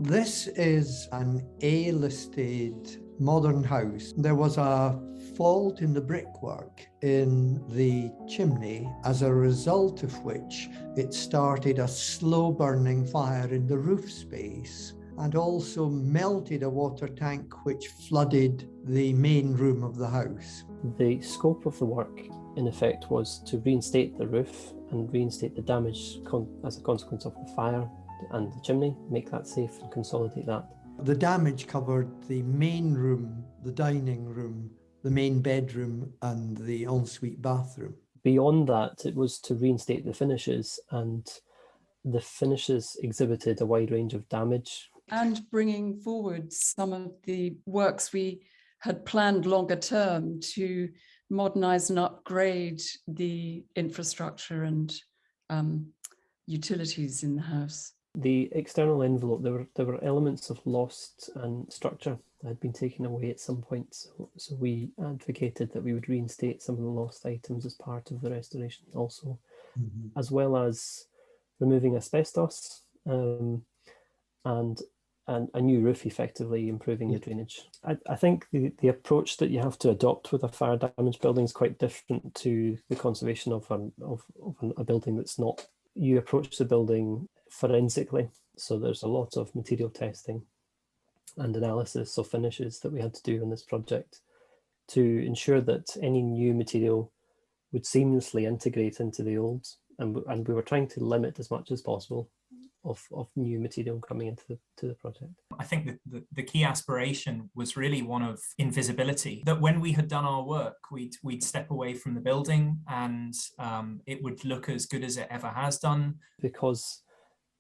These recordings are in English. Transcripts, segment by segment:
This is an A-listed modern house. There was a fault in the brickwork in the chimney, as a result of which it started a slow burning fire in the roof space and also melted a water tank which flooded the main room of the house. The scope of the work in effect was to reinstate the roof and reinstate the damage as a consequence of the fire and the chimney, make that safe and consolidate that. The damage covered the main room, the dining room, the main bedroom and the ensuite bathroom. Beyond that, it was to reinstate the finishes, and the finishes exhibited a wide range of damage. And bringing forward some of the works we had planned longer term to modernise and upgrade the infrastructure and utilities in the house. The external envelope, there were elements of lost and structure that had been taken away at some point, so we advocated that we would reinstate some of the lost items as part of the restoration also, as well as removing asbestos and a new roof, effectively improving the drainage. I think the approach that you have to adopt with a fire damaged building is quite different to the conservation of a building that's not. You approach the building forensically, so there's a lot of material testing and analysis of finishes that we had to do on this project to ensure that any new material would seamlessly integrate into the old, and we were trying to limit as much as possible of new material coming into the project. I think that the key aspiration was really one of invisibility, that when we had done our work, we'd step away from the building and it would look as good as it ever has done. Because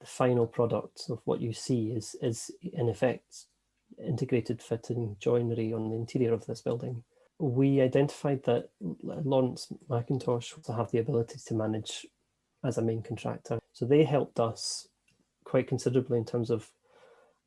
the final product of what you see is in effect integrated fitting joinery on the interior of this building. We identified that Lawrence Mackintosh to have the ability to manage as a main contractor. So they helped us quite considerably in terms of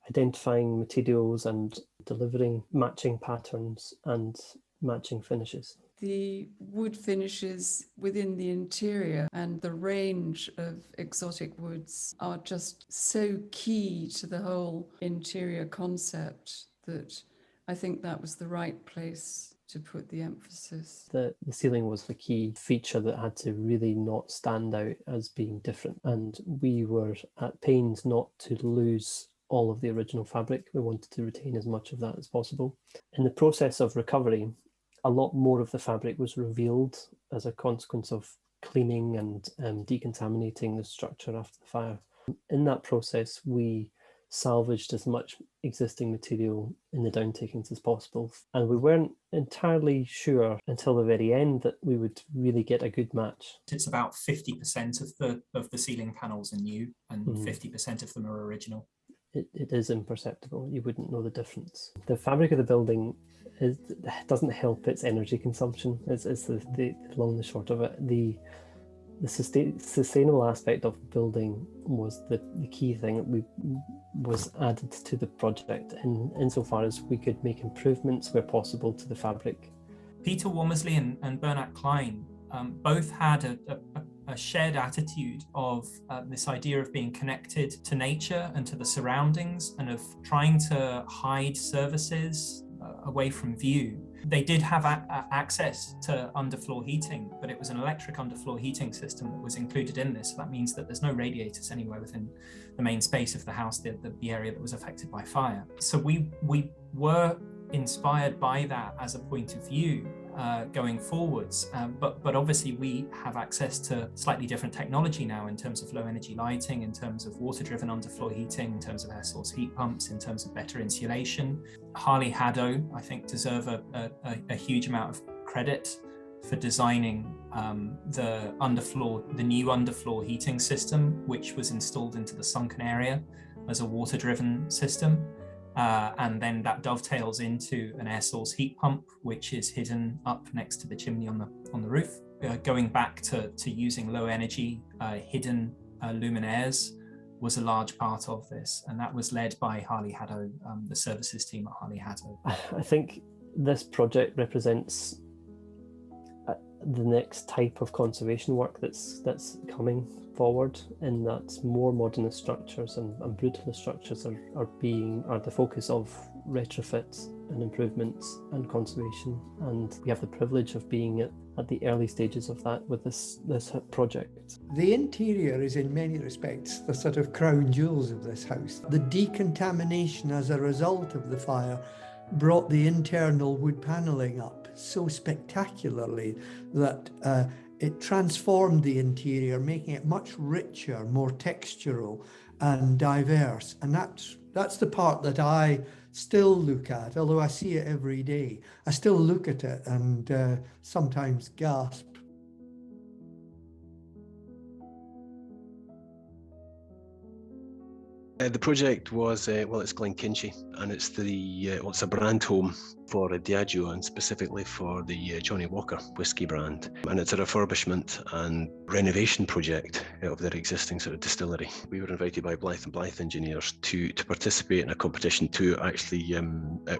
identifying materials and delivering matching patterns and matching finishes. The wood finishes within the interior and the range of exotic woods are just so key to the whole interior concept that I think that was the right place to put the emphasis. The ceiling was the key feature that had to really not stand out as being different, and we were at pains not to lose all of the original fabric. We wanted to retain as much of that as possible. In the process of recovery, a lot more of the fabric was revealed as a consequence of cleaning and decontaminating the structure after the fire. In that process, we salvaged as much existing material in the downtakings as possible, and we weren't entirely sure until the very end that we would really get a good match. It's about 50% of the ceiling panels are new and 50% of them are original. It is imperceptible. You wouldn't know the difference. The fabric of the building doesn't help its energy consumption. It's the long and the short of it. The sustainable aspect of the building was the key thing that was added to the project insofar as we could make improvements where possible to the fabric. Peter Womersley and Bernard Klein both had a shared attitude of this idea of being connected to nature and to the surroundings and of trying to hide services away from view. They did have access to underfloor heating, but it was an electric underfloor heating system that was included in this. So that means that there's no radiators anywhere within the main space of the house, the area that was affected by fire. So we were inspired by that as a point of view going forwards, but obviously we have access to slightly different technology now in terms of low energy lighting, in terms of water driven underfloor heating, in terms of air source heat pumps, in terms of better insulation. Harley Haddo, I think, deserve a huge amount of credit for designing the new underfloor heating system, which was installed into the sunken area as a water driven system. And then that dovetails into an air source heat pump, which is hidden up next to the chimney on the roof. Going back to using low energy hidden luminaires was a large part of this, and that was led by Harley Haddo, the services team at Harley Haddo. I think this project represents the next type of conservation work that's coming forward, in that more modernist structures and brutalist structures are the focus of retrofits and improvements and conservation, and we have the privilege of being at the early stages of that with this project. The interior is in many respects the sort of crown jewels of this house. The decontamination as a result of the fire brought the internal wood panelling up so spectacularly that it transformed the interior, making it much richer, more textural and diverse. And that's the part that I still look at, although I see it every day. I still look at it and sometimes gasp. The project was, it's Glenkinchie, and it's it's a brand home for Diageo, and specifically for the Johnnie Walker whisky brand. And it's a refurbishment and renovation project of their existing sort of distillery. We were invited by Blythe and Blythe engineers to participate in a competition to actually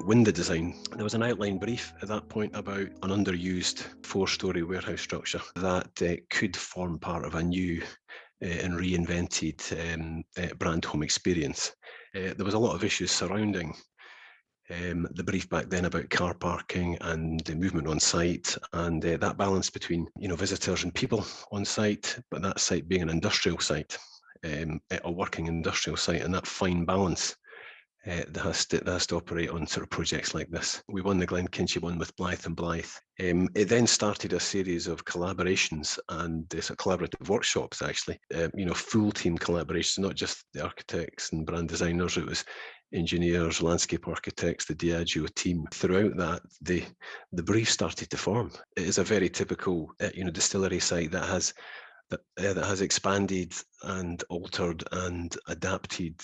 win the design. There was an outline brief at that point about an underused 4-storey warehouse structure that could form part of a new and reinvented brand home experience. There was a lot of issues surrounding the brief back then about car parking and the movement on site, and that balance between visitors and people on site, but that site being an industrial site, a working industrial site, and that fine balance that has to operate on sort of projects like this. We won the Glenkinchie one with Blythe and Blythe. It then started a series of collaborations and sort of collaborative workshops, actually, full team collaborations, not just the architects and brand designers. It was engineers, landscape architects, the Diageo team. Throughout that, the brief started to form. It is a very typical distillery site that has expanded and altered and adapted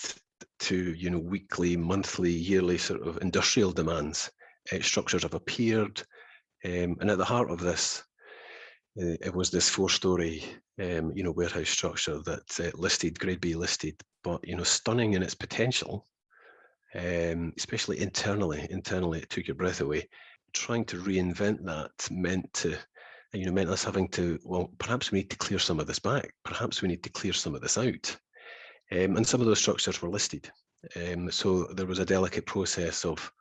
to weekly, monthly, yearly sort of industrial demands. Structures have appeared, and at the heart of this, it was this 4-storey warehouse structure that listed, grade B listed, but stunning in its potential, especially internally. It took your breath away. Trying to reinvent that meant us having to, perhaps we need to clear some of this back. Perhaps we need to clear some of this out. And some of those structures were listed. So there was a delicate process of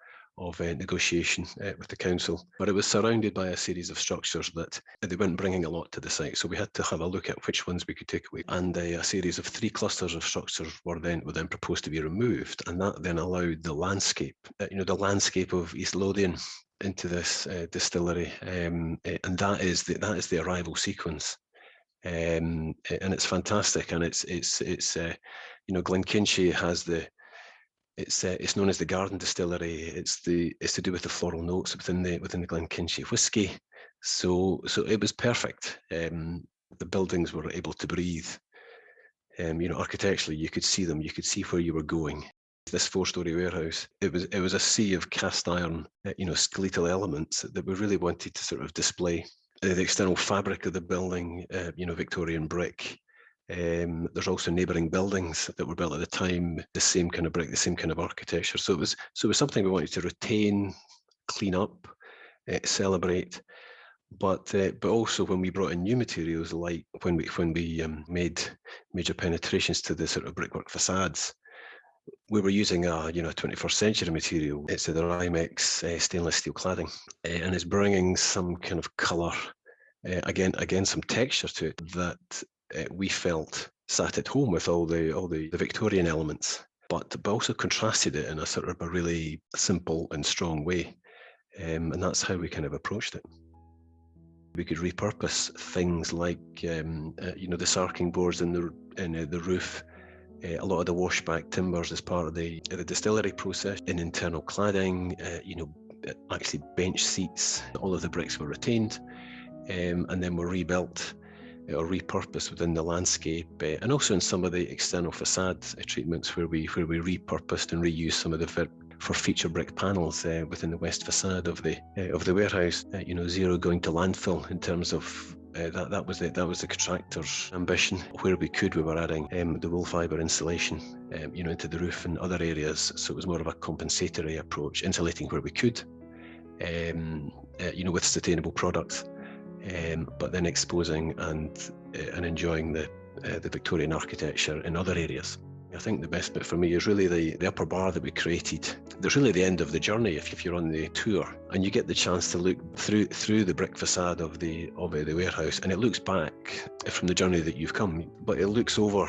negotiation with the council, but it was surrounded by a series of structures that they weren't bringing a lot to the site. So we had to have a look at which ones we could take away. And a series of 3 clusters of structures were then proposed to be removed. And that then allowed the landscape, the landscape of East Lothian into this distillery. And that is the arrival sequence. And it's fantastic, and it's Glenkinchie has it's known as the garden distillery. It's to do with the floral notes within the Glenkinchie whiskey. So it was perfect. The buildings were able to breathe. Architecturally, you could see them. You could see where you were going. This 4-storey warehouse, it was a sea of cast iron, skeletal elements that we really wanted to sort of display. The external fabric of the building, Victorian brick. There's also neighbouring buildings that were built at the time, the same kind of brick, the same kind of architecture. So it was something we wanted to retain, clean up, celebrate. But also when we brought in new materials, like when we made major penetrations to the sort of brickwork facades, we were using a 21st century material. It's the Rymex stainless steel cladding, and it's bringing some kind of colour, again some texture to it that we felt sat at home with all the Victorian elements, but also contrasted it in a sort of a really simple and strong way, and that's how we kind of approached it. We could repurpose things like the sarking boards in the roof. A lot of the washback timbers as part of the distillery process, in internal cladding, actually bench seats, all of the bricks were retained, and then were rebuilt or repurposed within the landscape, and also in some of the external facade treatments where we repurposed and reused some of the for feature brick panels within the west facade of the warehouse. Zero going to landfill in terms of that was the contractor's ambition. Where we could, we were adding the wool fibre insulation, into the roof and other areas. So it was more of a compensatory approach, insulating where we could, with sustainable products. but then exposing and enjoying the Victorian architecture in other areas. I think the best bit for me is really the upper bar that we created. There's really the end of the journey if you're on the tour, and you get the chance to look through the brick facade of the warehouse, and it looks back from the journey that you've come, but it looks over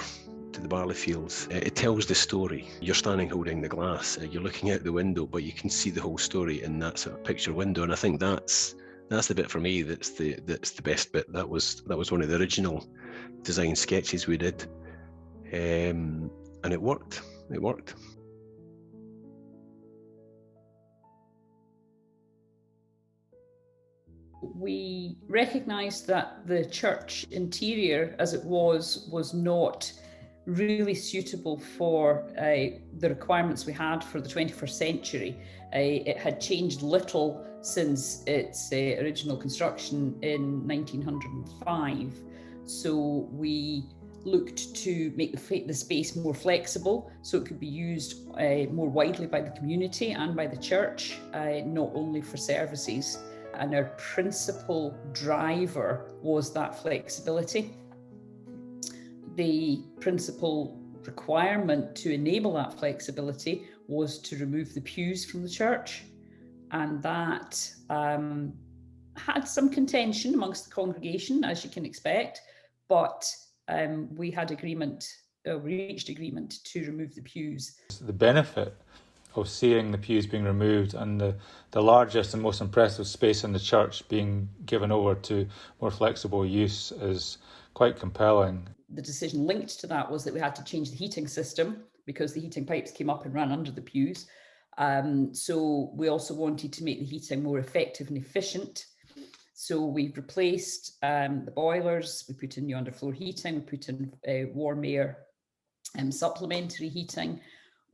to the barley fields. It tells the story. You're standing holding the glass, you're looking out the window, but you can see the whole story in that sort of picture window. And I think that's the bit for me that's the best bit. That was one of the original design sketches we did, and it worked. We recognised that the church interior as it was not really suitable for the requirements we had for the 21st century. It had changed little since its original construction in 1905. So we looked to make the space more flexible so it could be used more widely by the community and by the church, not only for services. And our principal driver was that flexibility. The principal requirement to enable that flexibility was to remove the pews from the church. And that had some contention amongst the congregation, as you can expect, but we had reached agreement to remove the pews. The benefit of seeing the pews being removed and the largest and most impressive space in the church being given over to more flexible use is quite compelling. The decision linked to that was that we had to change the heating system because the heating pipes came up and ran under the pews. So we also wanted to make the heating more effective and efficient. So we've replaced the boilers, we put in new underfloor heating, we put in warm air supplementary heating.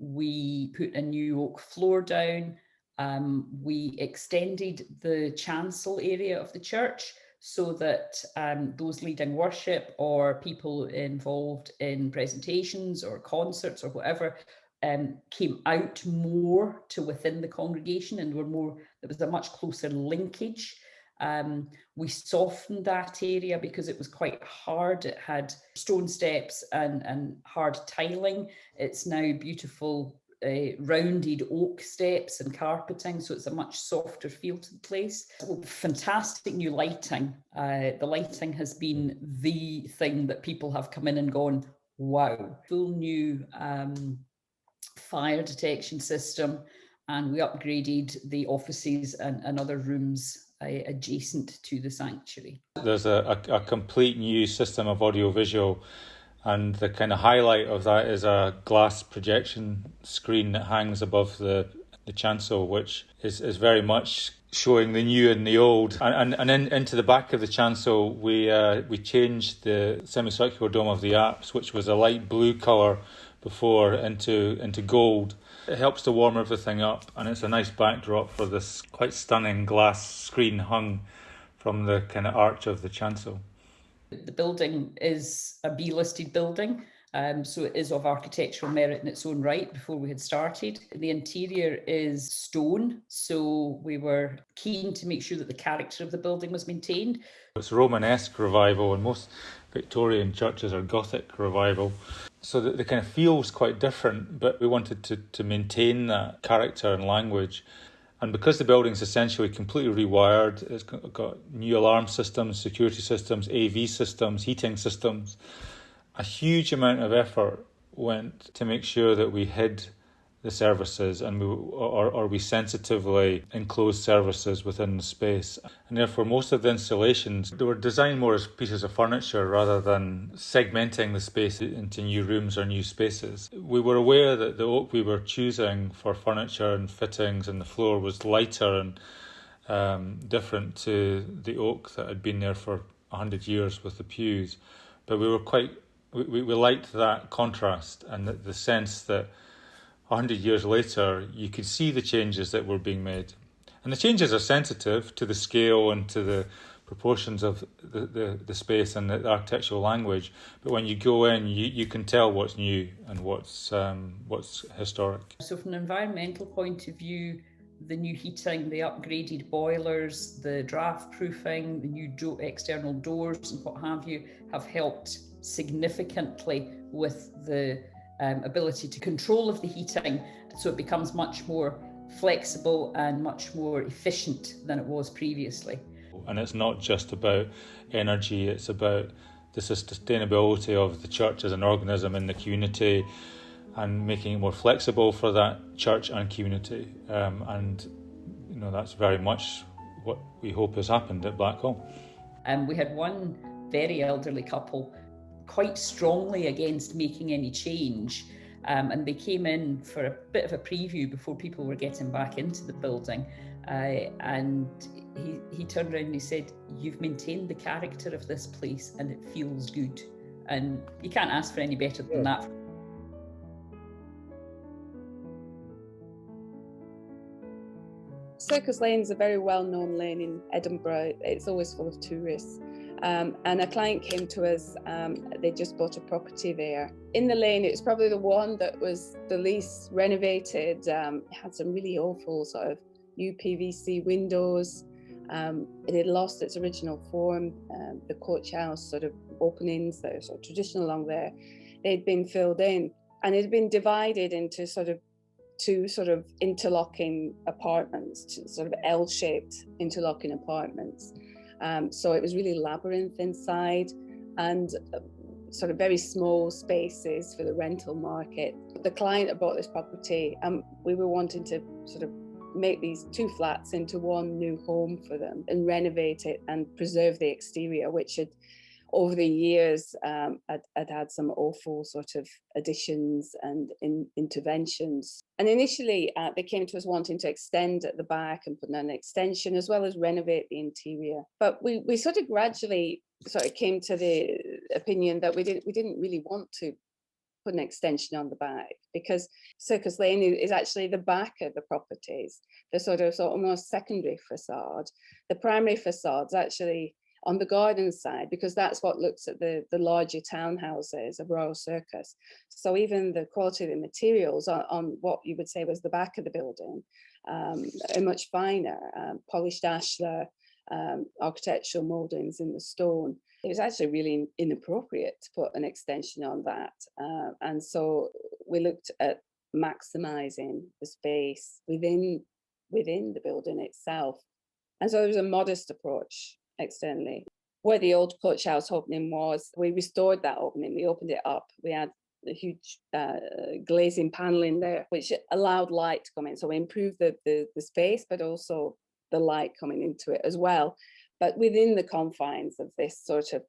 We put a new oak floor down. We extended the chancel area of the church so that those leading worship or people involved in presentations or concerts or whatever came out more to within the congregation and there was a much closer linkage. We softened that area because it was quite hard. It had stone steps and hard tiling. It's now beautiful rounded oak steps and carpeting, so it's a much softer feel to the place. Fantastic new lighting. The lighting has been the thing that people have come in and gone, wow. Full new fire detection system, and we upgraded the offices and other rooms adjacent to the sanctuary. There's a complete new system of audiovisual, and the kind of highlight of that is a glass projection screen that hangs above the chancel, which is very much showing the new and the old. And then into the back of the chancel, we changed the semicircular dome of the apse, which was a light blue colour before, into gold. It helps to warm everything up, and it's a nice backdrop for this quite stunning glass screen hung from the kind of arch of the chancel. The building is a B-listed building, so it is of architectural merit in its own right before we had started. The interior is stone, so we were keen to make sure that the character of the building was maintained. It's Romanesque revival, and most Victorian churches are Gothic revival. So the kind of feel's quite different, but we wanted to maintain that character and language. And because the building's essentially completely rewired, it's got new alarm systems, security systems, AV systems, heating systems, a huge amount of effort went to make sure that we hid the services and we sensitively enclosed services within the space. And therefore most of the installations, they were designed more as pieces of furniture rather than segmenting the space into new rooms or new spaces. We were aware that the oak we were choosing for furniture and fittings and the floor was lighter and different to the oak that had been there for 100 years with the pews. But we liked that contrast and the sense that 100 years later, you could see the changes that were being made. And the changes are sensitive to the scale and to the proportions of the space and the architectural language. But when you go in, you can tell what's new and what's historic. So from an environmental point of view, the new heating, the upgraded boilers, the draft proofing, the new external doors and what have you have helped significantly with the ability to control of the heating, so it becomes much more flexible and much more efficient than it was previously. And it's not just about energy, it's about the sustainability of the church as an organism in the community and making it more flexible for that church and community. And that's very much what we hope has happened at Blackhall. We had one very elderly couple quite strongly against making any change. And they came in for a bit of a preview before people were getting back into the building. And he turned around and he said, "You've maintained the character of this place and it feels good." And you can't ask for any better than that. Circus Lane is a very well-known lane in Edinburgh. It's always full of tourists. And a client came to us, they just bought a property there. In the lane, it was probably the one that was the least renovated. It had some really awful sort of UPVC windows. It had lost its original form. The coach house sort of openings that are sort of traditional along there, they'd been filled in, and it had been divided into two interlocking apartments, sort of L-shaped interlocking apartments. So it was really labyrinth inside, and sort of very small spaces for the rental market. The client that bought this property, we were wanting to sort of make these two flats into one new home for them and renovate it and preserve the exterior, which had over the years had some awful sort of additions and interventions. And initially they came to us wanting to extend at the back and put in an extension as well as renovate the interior. But we sort of gradually came to the opinion that we didn't really want to put an extension on the back, because Circus Lane is actually the back of the properties, the sort of almost secondary facade. The primary facade's actually on the garden side, because that's what looks at the larger townhouses of Royal Circus. So even the quality of the materials on what you would say was the back of the building are much finer, polished ashlar, architectural mouldings in the stone. It was actually really inappropriate to put an extension on that. And so we looked at maximising the space within the building itself. And so there was a modest approach externally. Where the old coach house opening was, we restored that opening, we opened it up. We had a huge glazing panelling there, which allowed light to come in. So we improved the space, but also the light coming into it as well. But within the confines of this sort of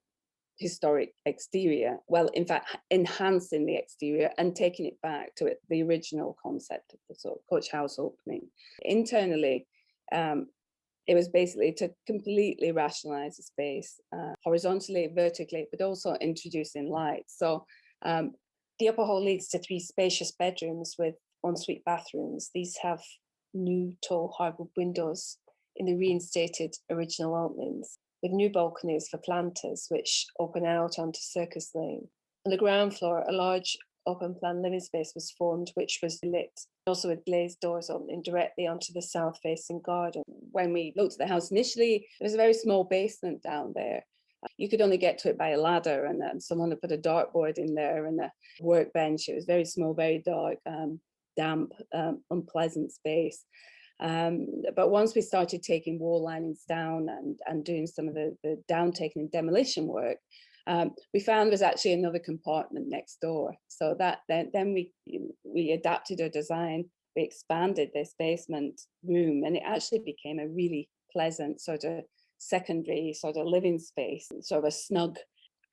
historic exterior, well, in fact, enhancing the exterior and taking it back to the original concept of the sort of coach house opening. Internally, it was basically to completely rationalize the space, horizontally, vertically, but also introducing light. So the upper hall leads to 3 spacious bedrooms with ensuite bathrooms. These have new tall hardwood windows in the reinstated original openings, with new balconies for planters, which open out onto Circus Lane. On the ground floor, a large open plan living space was formed, which was lit, also with glazed doors opening directly onto the south-facing garden. When we looked at the house initially, there was a very small basement down there. You could only get to it by a ladder, and someone had put a dartboard in there and a workbench. It was very small, very dark, damp, unpleasant space. But once we started taking wall linings down and doing some of the downtaking and demolition work, we found there's actually another compartment next door. So that then we adapted our design, we expanded this basement room, and it actually became a really pleasant sort of secondary sort of living space, sort of a snug.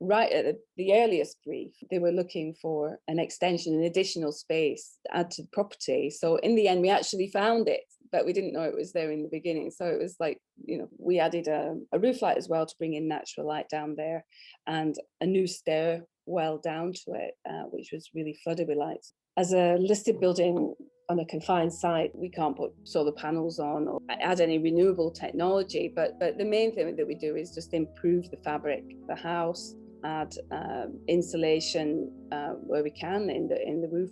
Right at the earliest brief, they were looking for an extension, an additional space to add to the property. So in the end, we actually found it, but we didn't know it was there in the beginning. So it was like, we added a roof light as well to bring in natural light down there, and a new stairwell down to it, which was really flooded with lights. As a listed building on a confined site, we can't put solar panels on or add any renewable technology, but the main thing that we do is just improve the fabric of the house, add insulation where we can in the roof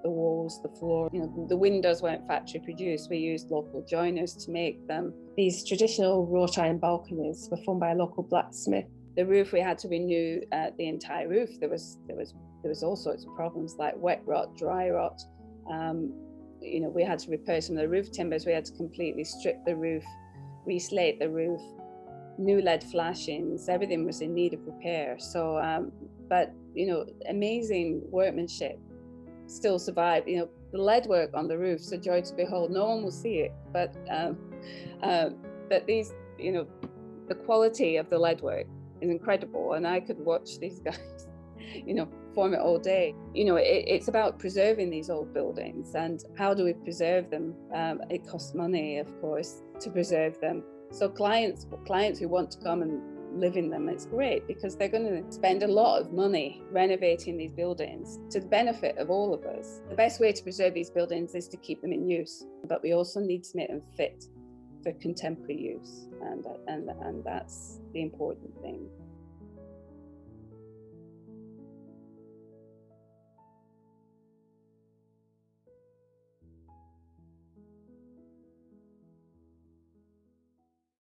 the walls, the floor. You know, the windows weren't factory produced. We used local joiners to make them. These traditional wrought iron balconies were formed by a local blacksmith. The roof, we had to renew the entire roof. There was all sorts of problems like wet rot, dry rot. You know, we had to repair some of the roof timbers. We had to completely strip the roof, reslate the roof, new lead flashings. Everything was in need of repair. So, but you know, amazing workmanship still survived. You know, the lead work on the roof's a joy to behold. No one will see it, but these, you know, the quality of the lead work is incredible, and I could watch these guys, you know, perform it all day. You know, it's about preserving these old buildings, and how do we preserve them? It costs money, of course, to preserve them. So clients who want to come and live in them, it's great because they're going to spend a lot of money renovating these buildings to the benefit of all of us. The best way to preserve these buildings is to keep them in use, but we also need to make them fit for contemporary use, and that's the important thing.